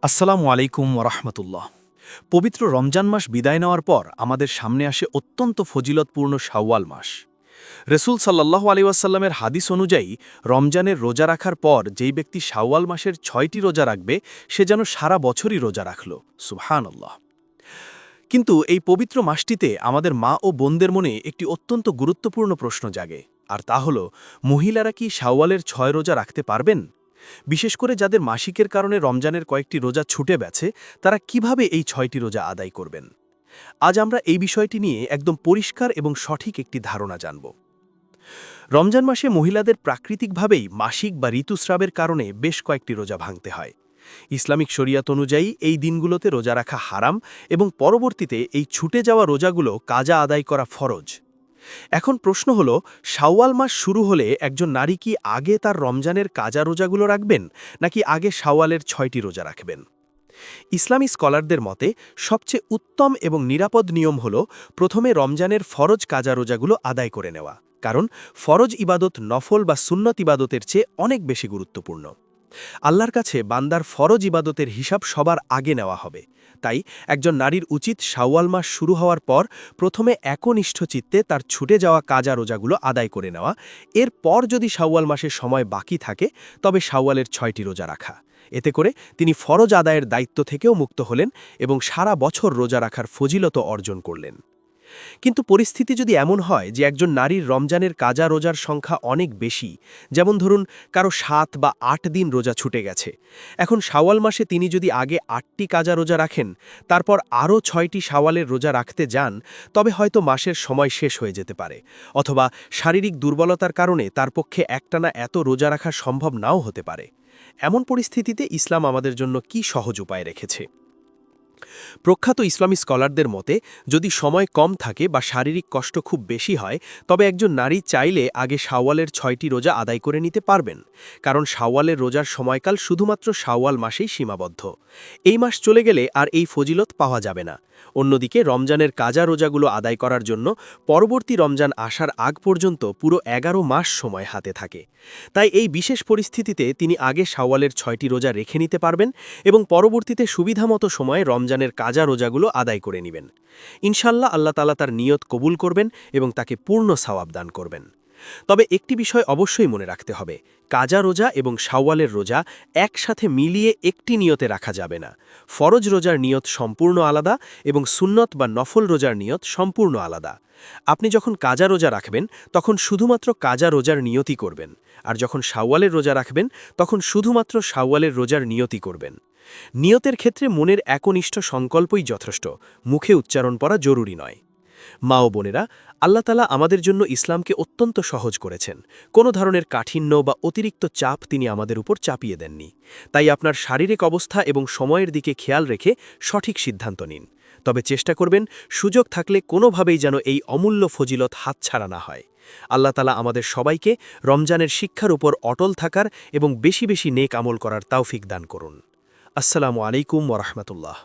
আসসালামু আলাইকুম ওরহমতুল্লাহ। পবিত্র রমজান মাস বিদায় নেওয়ার পর আমাদের সামনে আসে অত্যন্ত ফজিলতপূর্ণ শাওয়াল মাস। রসুল সাল্লাল্লাহু আলাইহি ওয়াসাল্লামের হাদিস অনুযায়ী রমজানের রোজা রাখার পর যেই ব্যক্তি শাওয়াল মাসের ৬টি রোজা রাখবে সে যেন সারা বছরই রোজা রাখল। সুবহানাল্লাহ। কিন্তু এই পবিত্র মাসটিতে আমাদের মা ও বোনদের মনে একটি অত্যন্ত গুরুত্বপূর্ণ প্রশ্ন জাগে, আর তা হল মহিলারা কি শাওয়ালের ৬ রোজা রাখতে পারবেন? বিশেষ করে যাদের মাসিকের কারণে রমজানের কয়েকটি রোজা ছুটে গেছে, তারা কিভাবে এই ৬টি রোজা আদায় করবেন? আজ আমরা এই বিষয়টি নিয়ে একদম পরিষ্কার এবং সঠিক একটি ধারণা জানব। রমজান মাসে মহিলাদের প্রাকৃতিকভাবেই মাসিক বা ঋতুস্রাবের কারণে বেশ কয়েকটি রোজা ভাঙতে হয়। ইসলামিক শরিয়াত অনুযায়ী এই দিনগুলোতে রোজা রাখা হারাম এবং পরবর্তীতে এই ছুটে যাওয়া রোজাগুলো কাজা আদায় করা ফরজ। এখন প্রশ্ন হলো, শাওয়াল মাস শুরু হলে একজন নারী কি আগে তার রমজানের কাজা রোজাগুলো রাখবেন, নাকি আগে শাওয়ালের ৬টি রোজা রাখবেন? ইসলামী স্কলারদের মতে সবচেয়ে উত্তম এবং নিরাপদ নিয়ম হল প্রথমে রমজানের ফরজ কাজা রোজাগুলো আদায় করে নেওয়া, কারণ ফরজ ইবাদত নফল বা সুন্নত ইবাদতের চেয়ে অনেক বেশি গুরুত্বপূর্ণ। আল্লাহর কাছে বান্দার ফরজ ইবাদতের হিসাব সবার আগে নেওয়া হবে। তাই একজন নারীর উচিত শাওয়াল মাস শুরু হওয়ার পর প্রথমে একনিষ্ঠ চিত্তে তার ছুটে যাওয়া কাজা রোজাগুলো আদায় করে নেওয়া, এরপর যদি শাওয়াল মাসের সময় বাকি থাকে তবে শাওয়ালের ৬টি রোজা রাখা। এতে করে তিনি ফরজ আদায়ের দায়িত্ব থেকেও মুক্ত হলেন এবং সারা বছর রোজা রাখার ফজিলত অর্জন করলেন। কিন্তু পরিস্থিতি যদি এমন হয় যে একজন নারীর রমজানের কাজা রোজার সংখ্যা অনেক বেশি, যেমন ধরুন কারো ৭ বা ৮ দিন রোজা ছুটে গেছে, এখন শাওয়াল মাসে তিনি যদি আগে ৮টি কাজা রোজা রাখেন, তারপর আরও ৬টি শাওয়ালের রোজা রাখতে যান, তবে হয়তো মাসের সময় শেষ হয়ে যেতে পারে, অথবা শারীরিক দুর্বলতার কারণে তার পক্ষে একটানা এত রোজা রাখা সম্ভব নাও হতে পারে। এমন পরিস্থিতিতে ইসলাম আমাদের জন্য কি সহজ উপায় রেখেছে? প্রখ্যাত ইসলামী স্কলারদের মতে যদি সময় কম থাকে বা শারীরিক কষ্ট খুব বেশি হয়, তবে একজন নারী চাইলে আগে শাওয়ালের ৬টি রোজা আদায় করে নিতে পারবেন, কারণ শাওয়ালের রোজার সময়কাল শুধুমাত্র শাওয়াল মাসেই সীমাবদ্ধ। এই মাস চলে গেলে আর এই ফজিলত পাওয়া যাবে না। অন্যদিকে রমজানের কাজা রোজাগুলো আদায় করার জন্য পরবর্তী রমজান আসার আগ পর্যন্ত পুরো ১১ মাস সময় হাতে থাকে। তাই এই বিশেষ পরিস্থিতিতে তিনি আগে শাওয়ালের ৬টি রোজা রেখে নিতে পারবেন এবং পরবর্তীতে সুবিধামতো সময়ে রমজানের কাজা রোজাগুলো আদায় করে নেবেন। ইনশাল্লাহ আল্লাহ তাআলা তার নিয়ত কবুল করবেন এবং তাকে পূর্ণ সওয়াব দান করবেন। তবে একটি বিষয় অবশ্যই মনে রাখতে হবে, কাজা রোজা এবং শাওয়ালের রোজা একসাথে মিলিয়ে একটি নিয়তে রাখা যাবে না। ফরজ রোজার নিয়ত সম্পূর্ণ আলাদা এবং সুন্নত বা নফল রোজার নিয়ত সম্পূর্ণ আলাদা। আপনি যখন কাজা রোজা রাখবেন তখন শুধুমাত্র কাজা রোজার নিয়তি করবেন, আর যখন শাওয়ালের রোজা রাখবেন তখন শুধুমাত্র শাওয়ালের রোজার নিয়তি করবেন। নিয়তের ক্ষেত্রে মনের একনিষ্ঠ সংকল্পই যথেষ্ট, মুখে উচ্চারণ করা জরুরি নয়। মা ও বোনেরা, আল্লাহ তাআলা আমাদের জন্য ইসলামকে অত্যন্ত সহজ করেছেন। কোনো ধরনের কাঠিন্য বা অতিরিক্ত চাপ তিনি আমাদের উপর চাপিয়ে দেননি। তাই আপনার শারীরিক অবস্থা এবং সময়ের দিকে খেয়াল রেখে সঠিক সিদ্ধান্ত নিন। তবে চেষ্টা করবেন সুযোগ থাকলে কোনোভাবেই যেন এই অমূল্য ফজিলত হাতছাড়া না হয়। আল্লাহ তাআলা আমাদের সবাইকে রমজানের শিক্ষার উপর অটল থাকার এবং বেশি বেশি নেক আমল করার তৌফিক দান করুন। আসসালামু আলাইকুম ওয়া রাহমাতুল্লাহ।